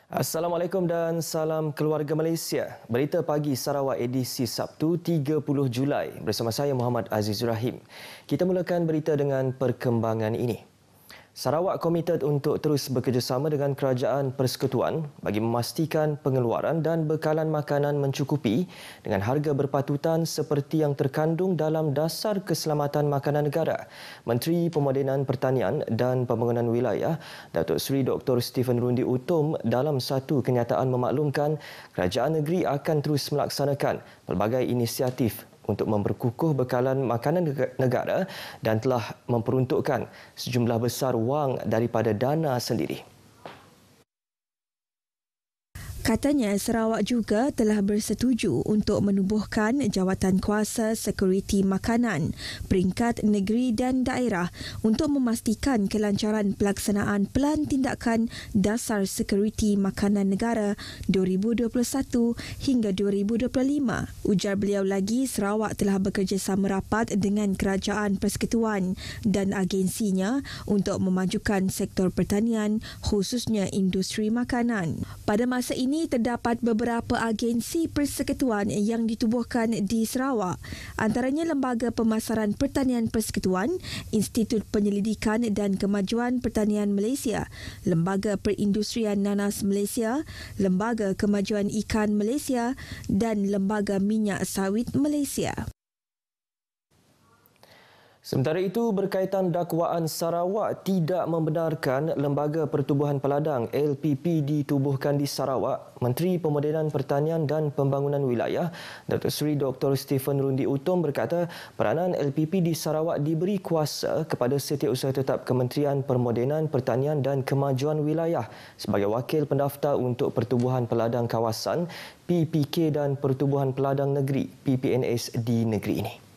Assalamualaikum dan salam keluarga Malaysia. Berita pagi Sarawak edisi Sabtu 30 Julai bersama saya Muhammad Azizur Rahim. Kita mulakan berita dengan perkembangan ini. Sarawak komited untuk terus bekerjasama dengan Kerajaan Persekutuan bagi memastikan pengeluaran dan bekalan makanan mencukupi dengan harga berpatutan seperti yang terkandung dalam Dasar Keselamatan Makanan Negara. Menteri Pemodenan Pertanian dan Pembangunan Wilayah, Datuk Seri Dr. Stephen Rundi Utom dalam satu kenyataan memaklumkan kerajaan negeri akan terus melaksanakan pelbagai inisiatif untuk memperkukuh bekalan makanan negara dan telah memperuntukkan sejumlah besar wang daripada dana sendiri. Katanya Sarawak juga telah bersetuju untuk menubuhkan Jawatankuasa Sekuriti Makanan peringkat negeri dan daerah untuk memastikan kelancaran pelaksanaan Pelan Tindakan Dasar Sekuriti Makanan Negara 2021 hingga 2025. Ujar beliau lagi, Sarawak telah bekerjasama rapat dengan Kerajaan Persekutuan dan agensinya untuk memajukan sektor pertanian khususnya industri makanan. Pada masa ini terdapat beberapa agensi persekutuan yang ditubuhkan di Sarawak, antaranya Lembaga Pemasaran Pertanian Persekutuan, Institut Penyelidikan dan Kemajuan Pertanian Malaysia, Lembaga Perindustrian Nanas Malaysia, Lembaga Kemajuan Ikan Malaysia dan Lembaga Minyak Sawit Malaysia. Sementara itu, berkaitan dakwaan Sarawak tidak membenarkan Lembaga Pertubuhan Peladang LPP ditubuhkan di Sarawak, Menteri Pemodenan Pertanian dan Pembangunan Wilayah, Datuk Seri Dr. Stephen Rundi Utom berkata peranan LPP di Sarawak diberi kuasa kepada Setiausaha Tetap Kementerian Pemodenan Pertanian dan Kemajuan Wilayah sebagai wakil pendaftar untuk Pertubuhan Peladang Kawasan PPK dan Pertubuhan Peladang Negeri PPNS di negeri ini.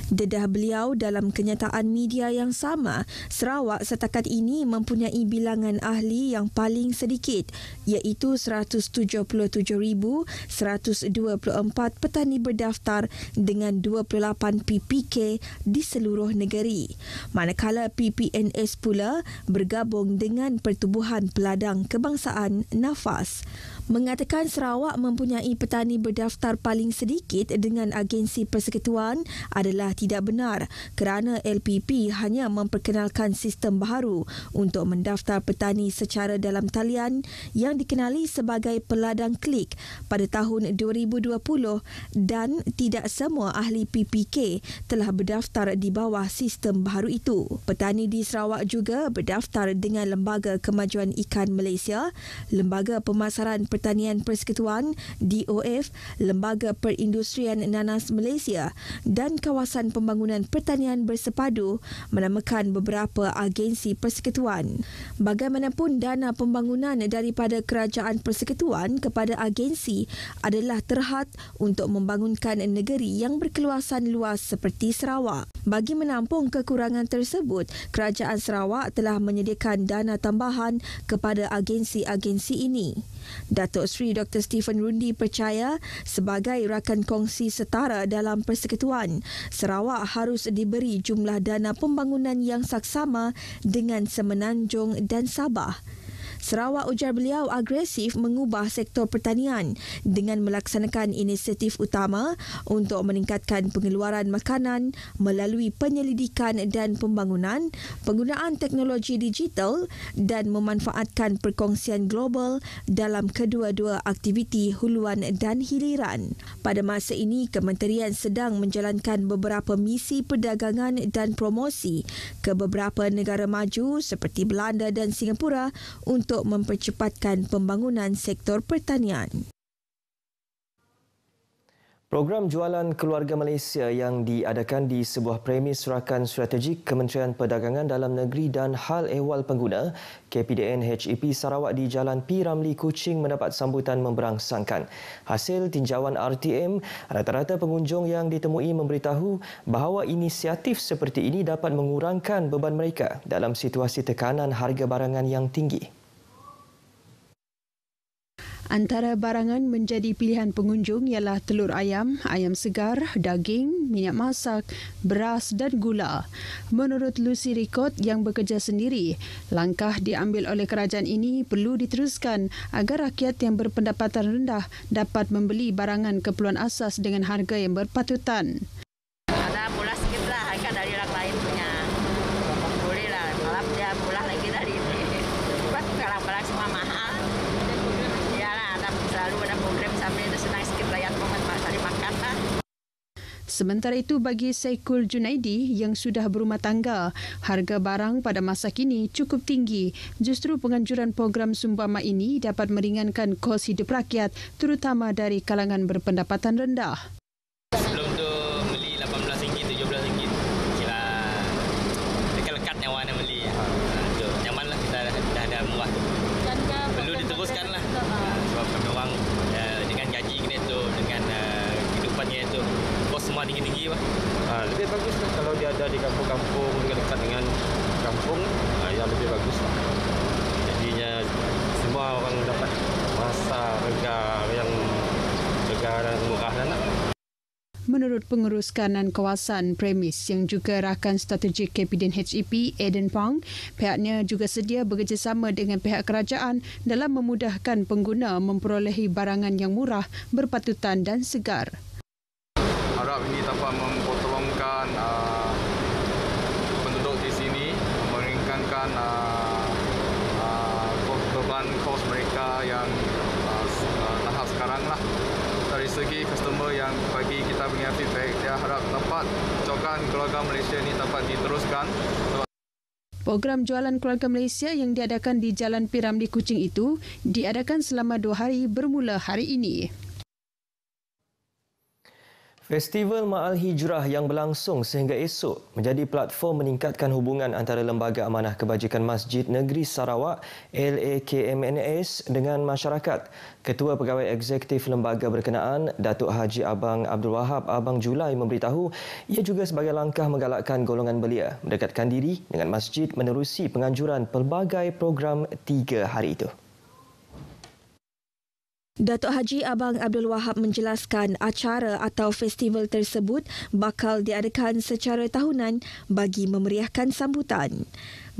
Dedah beliau dalam kenyataan media yang sama, Sarawak setakat ini mempunyai bilangan ahli yang paling sedikit, iaitu 177,124 petani berdaftar dengan 28 PPK di seluruh negeri. Manakala PPNS pula bergabung dengan Pertubuhan Peladang Kebangsaan NAFAS. Mengatakan Sarawak mempunyai petani berdaftar paling sedikit dengan agensi persekutuan adalah tidak benar kerana LPP hanya memperkenalkan sistem baharu untuk mendaftar petani secara dalam talian yang dikenali sebagai peladang klik pada tahun 2020 dan tidak semua ahli PPK telah berdaftar di bawah sistem baharu itu. Petani di Sarawak juga berdaftar dengan Lembaga Kemajuan Ikan Malaysia, Lembaga Pemasaran Pertanian Persekutuan DOF, Lembaga Perindustrian Nanas Malaysia dan Kawasan Pembangunan Pertanian Bersepadu menamakan beberapa agensi persekutuan. Bagaimanapun, dana pembangunan daripada Kerajaan Persekutuan kepada agensi adalah terhad untuk membangunkan negeri yang berkeluasan luas seperti Sarawak. Bagi menampung kekurangan tersebut, Kerajaan Sarawak telah menyediakan dana tambahan kepada agensi-agensi ini. Datuk Seri Dr. Stephen Rundi percaya sebagai rakan kongsi setara dalam persekutuan, Sarawak harus diberi jumlah dana pembangunan yang saksama dengan Semenanjung dan Sabah. Sarawak, ujar beliau, agresif mengubah sektor pertanian dengan melaksanakan inisiatif utama untuk meningkatkan pengeluaran makanan melalui penyelidikan dan pembangunan, penggunaan teknologi digital dan memanfaatkan perkongsian global dalam kedua-dua aktiviti huluan dan hiliran. Pada masa ini, kementerian sedang menjalankan beberapa misi perdagangan dan promosi ke beberapa negara maju seperti Belanda dan Singapura untuk mempercepatkan pembangunan sektor pertanian. Program Jualan Keluarga Malaysia yang diadakan di sebuah premis rakan strategik Kementerian Perdagangan Dalam Negeri dan Hal Ehwal Pengguna KPDN HEP Sarawak di Jalan P. Ramlee, Kuching mendapat sambutan memberangsangkan. Hasil tinjauan RTM, rata-rata pengunjung yang ditemui memberitahu bahawa inisiatif seperti ini dapat mengurangkan beban mereka dalam situasi tekanan harga barangan yang tinggi. Antara barangan menjadi pilihan pengunjung ialah telur ayam, ayam segar, daging, minyak masak, beras dan gula. Menurut Lucy Ricot yang bekerja sendiri, langkah diambil oleh kerajaan ini perlu diteruskan agar rakyat yang berpendapatan rendah dapat membeli barangan keperluan asas dengan harga yang berpatutan. Ada murah sikit lah harga dari orang lain punya. Boleh lah, malah dia murah lagi dari ini. Sebab barang-barang semua mahal. Selalu ada program sampai itu senang sikit rakyat cari makan lah. Sementara itu bagi Saikul Junaidi yang sudah berumah tangga, harga barang pada masa kini cukup tinggi. Justru penganjuran program Sumbama ini dapat meringankan kos hidup rakyat terutama dari kalangan berpendapatan rendah. Sebelum tu beli RM18, RM17. Kira dekat-dekat nyawa nak beli. Nyamanlah kita dah ada murah tu. Perlu diteruskan lah. Sebab kami orang dengan gaji kita tu, dengan kehidupannya itu, kos semua tinggi-tinggi lah. Lebih bagus lah kalau dia ada di kampung-kampung, dekat dengan kampung, ya lebih bagus lah. Jadinya semua orang dapat rasa harga yang murah lah. Menurut pengurus kanan kawasan premis yang juga rakan strategik Kapiten HEP, Eden Pang, pihaknya juga sedia bekerjasama dengan pihak kerajaan dalam memudahkan pengguna memperolehi barangan yang murah, berpatutan dan segar. Harap ini dapat mempertolongkan penduduk di sini, meringankan beban kos mereka yang tahap sekarang lah. Dari segi customer yang bagi kita punya feedback, dia harap dapat cokan keluarga Malaysia ini dapat diteruskan. Program jualan keluarga Malaysia yang diadakan di Jalan P. Ramlee Kuching itu diadakan selama 2 hari bermula hari ini. Festival Ma'al Hijrah yang berlangsung sehingga esok menjadi platform meningkatkan hubungan antara Lembaga Amanah Kebajikan Masjid Negeri Sarawak LAKMNS dengan masyarakat. Ketua Pegawai Eksekutif Lembaga berkenaan, Datuk Haji Abang Abdul Wahab Abang Julai memberitahu ia juga sebagai langkah menggalakkan golongan belia mendekatkan diri dengan masjid menerusi penganjuran pelbagai program 3 hari itu. Datuk Haji Abang Abdul Wahab menjelaskan acara atau festival tersebut bakal diadakan secara tahunan bagi memeriahkan sambutan.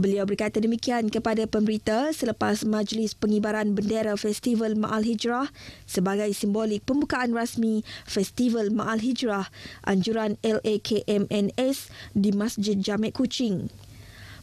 Beliau berkata demikian kepada pemberita selepas majlis pengibaran bendera Festival Ma'al Hijrah sebagai simbolik pembukaan rasmi Festival Ma'al Hijrah anjuran LAKMNS di Masjid Jamek Kuching.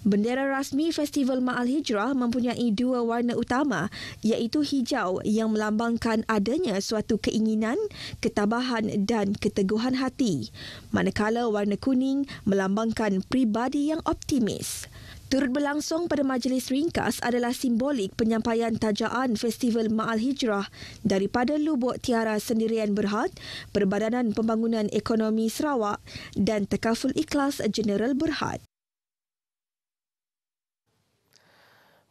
Bendera rasmi Festival Ma'al Hijrah mempunyai 2 warna utama iaitu hijau yang melambangkan adanya suatu keinginan, ketabahan dan keteguhan hati, manakala warna kuning melambangkan pribadi yang optimis. Turut berlangsung pada majlis ringkas adalah simbolik penyampaian tajaan Festival Ma'al Hijrah daripada Lubuk Tiara Sendirian Berhad, Perbadanan Pembangunan Ekonomi Sarawak dan Takaful Ikhlas Jeneral Berhad.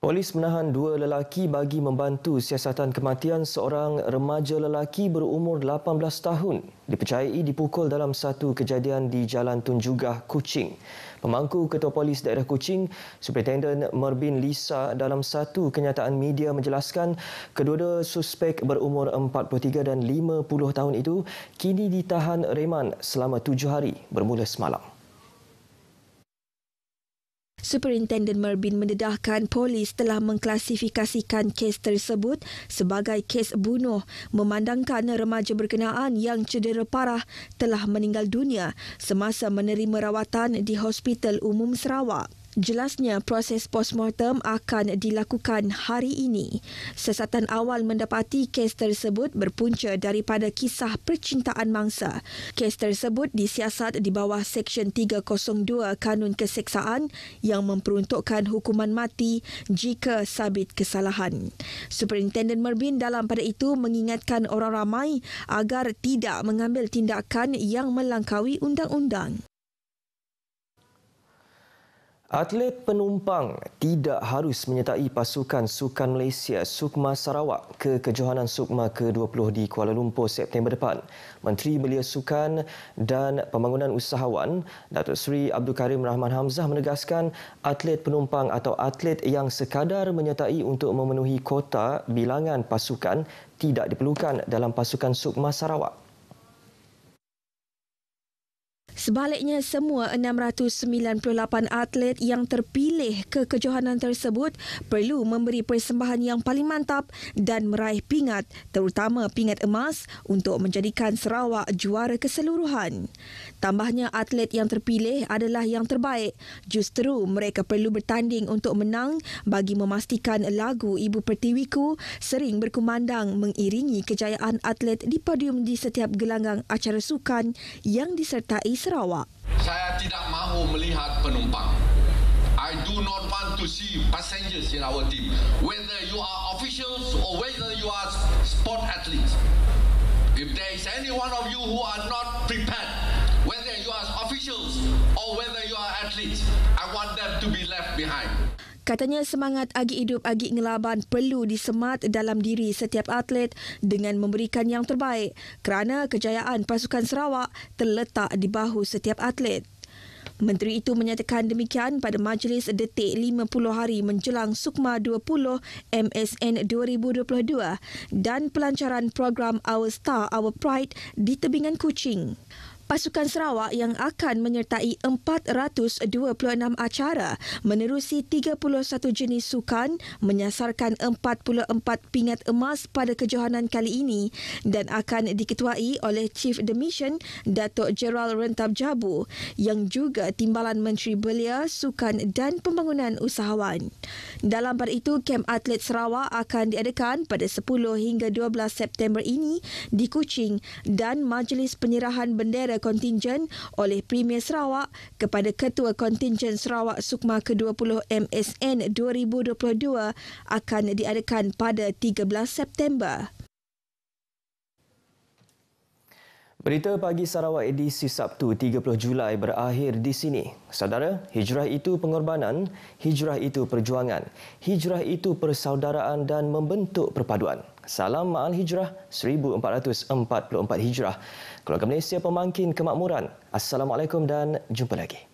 Polis menahan 2 lelaki bagi membantu siasatan kematian seorang remaja lelaki berumur 18 tahun dipercayai dipukul dalam satu kejadian di Jalan Tun Jugah, Kuching. Pemangku Ketua Polis Daerah Kuching, Superintendent Merbin Lisa dalam satu kenyataan media menjelaskan kedua-dua suspek berumur 43 dan 50 tahun itu kini ditahan reman selama 7 hari bermula semalam. Superintendent Merbin mendedahkan polis telah mengklasifikasikan kes tersebut sebagai kes bunuh memandangkan remaja berkenaan yang cedera parah telah meninggal dunia semasa menerima rawatan di Hospital Umum Sarawak. Jelasnya proses postmortem akan dilakukan hari ini. Siasatan awal mendapati kes tersebut berpunca daripada kisah percintaan mangsa. Kes tersebut disiasat di bawah Seksyen 302 Kanun Keseksaan yang memperuntukkan hukuman mati jika sabit kesalahan. Superintendent Merbin dalam pada itu mengingatkan orang ramai agar tidak mengambil tindakan yang melangkaui undang-undang. Atlet penumpang tidak harus menyertai pasukan sukan Malaysia Sukma Sarawak ke kejohanan Sukma ke-20 di Kuala Lumpur September depan. Menteri Belia Sukan dan Pembangunan Usahawan Datuk Seri Abdul Karim Rahman Hamzah menegaskan atlet penumpang atau atlet yang sekadar menyertai untuk memenuhi kota bilangan pasukan tidak diperlukan dalam pasukan Sukma Sarawak. Sebaliknya, semua 698 atlet yang terpilih ke kejohanan tersebut perlu memberi persembahan yang paling mantap dan meraih pingat, terutama pingat emas untuk menjadikan Sarawak juara keseluruhan. Tambahnya, atlet yang terpilih adalah yang terbaik. Justru mereka perlu bertanding untuk menang bagi memastikan lagu Ibu Pertiwiku sering berkumandang mengiringi kejayaan atlet di podium di setiap gelanggang acara sukan yang disertai Sarawak. Saya tidak mahu melihat penumpang. I do not want to see passengers in our team. Whether you are officials or whether you are sport athletes. If there is any one of you who are not prepared, whether you are officials or whether you are athletes, I want them to be left behind. Katanya semangat agi hidup agi ngelaban perlu disemat dalam diri setiap atlet dengan memberikan yang terbaik kerana kejayaan pasukan Sarawak terletak di bahu setiap atlet. Menteri itu menyatakan demikian pada majlis detik 50 hari menjelang Sukma 20 MSN 2022 dan pelancaran program Our Star, Our Pride di Tebingan Kuching. Pasukan Sarawak yang akan menyertai 426 acara menerusi 31 jenis sukan menyasarkan 44 pingat emas pada kejohanan kali ini dan akan diketuai oleh Chief The Mission Datuk Gerald Rentab Jabu yang juga Timbalan Menteri Belia, Sukan dan Pembangunan Usahawan. Dalam pada itu, kem atlet Sarawak akan diadakan pada 10 hingga 12 September ini di Kuching dan majlis penyerahan bendera kontingen oleh Premier Sarawak kepada Ketua Kontingen Sarawak Sukma ke-20 MSN 2022 akan diadakan pada 13 September. Berita Pagi Sarawak edisi Sabtu 30 Julai berakhir di sini. Saudara, hijrah itu pengorbanan, hijrah itu perjuangan, hijrah itu persaudaraan dan membentuk perpaduan. Salam Ma'al Hijrah 1444 Hijrah. Keluarga Malaysia Pemangkin Kemakmuran. Assalamualaikum dan jumpa lagi.